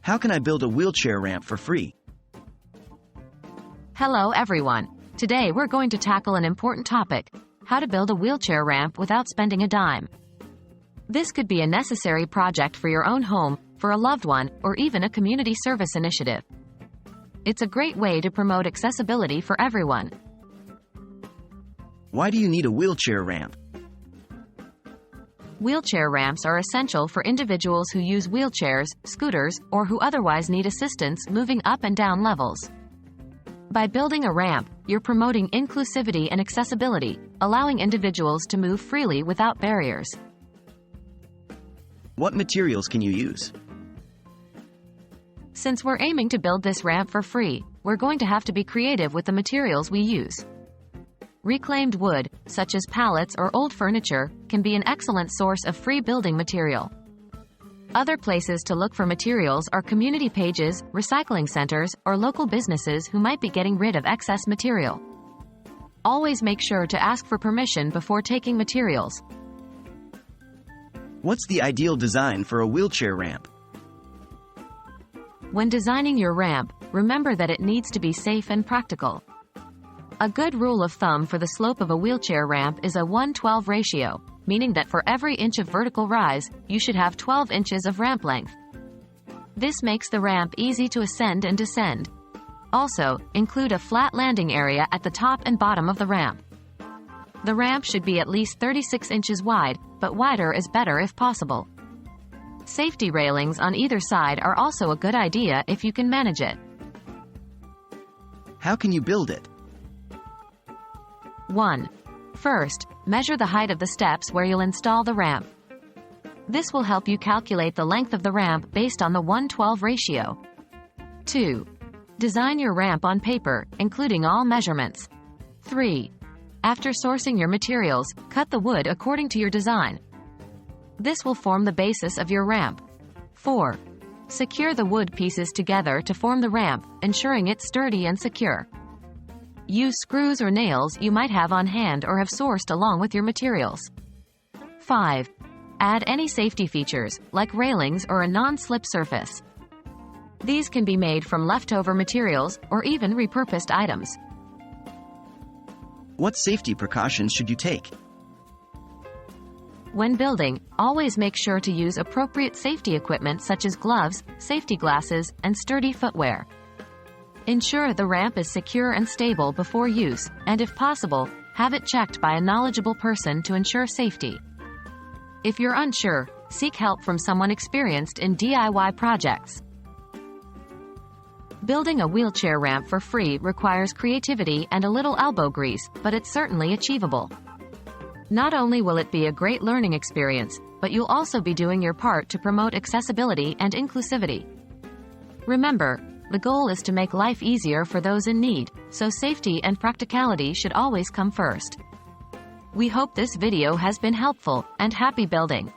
How can I build a wheelchair ramp for free? Hello everyone. Today we're going to tackle an important topic: how to build a wheelchair ramp without spending a dime. This could be a necessary project for your own home, for a loved one, or even a community service initiative. It's a great way to promote accessibility for everyone. Why do you need a wheelchair ramp? Wheelchair ramps are essential for individuals who use wheelchairs, scooters, or who otherwise need assistance moving up and down levels. By building a ramp, you're promoting inclusivity and accessibility, allowing individuals to move freely without barriers. What materials can you use? Since we're aiming to build this ramp for free, we're going to have to be creative with the materials we use. Reclaimed wood, such as pallets or old furniture, can be an excellent source of free building material. Other places to look for materials are community pages, recycling centers, or local businesses who might be getting rid of excess material. Always make sure to ask for permission before taking materials. What's the ideal design for a wheelchair ramp? When designing your ramp, remember that it needs to be safe and practical. A good rule of thumb for the slope of a wheelchair ramp is a 1:12 ratio, meaning that for every inch of vertical rise, you should have 12 inches of ramp length. This makes the ramp easy to ascend and descend. Also, include a flat landing area at the top and bottom of the ramp. The ramp should be at least 36 inches wide, but wider is better if possible. Safety railings on either side are also a good idea if you can manage it. How can you build it? 1. First, measure the height of the steps where you'll install the ramp. This will help you calculate the length of the ramp based on the 1:12 ratio. 2. Design your ramp on paper, including all measurements. 3. After sourcing your materials, cut the wood according to your design. This will form the basis of your ramp. 4. Secure the wood pieces together to form the ramp, ensuring it's sturdy and secure. Use screws or nails you might have on hand or have sourced along with your materials. 5. Add any safety features, like railings or a non-slip surface. These can be made from leftover materials or even repurposed items. What safety precautions should you take? When building, always make sure to use appropriate safety equipment such as gloves, safety glasses, and sturdy footwear. Ensure the ramp is secure and stable before use, and if possible, have it checked by a knowledgeable person to ensure safety. If you're unsure, seek help from someone experienced in DIY projects. Building a wheelchair ramp for free requires creativity and a little elbow grease, but it's certainly achievable. Not only will it be a great learning experience, but you'll also be doing your part to promote accessibility and inclusivity. Remember, the goal is to make life easier for those in need, so safety and practicality should always come first. We hope this video has been helpful, and happy building!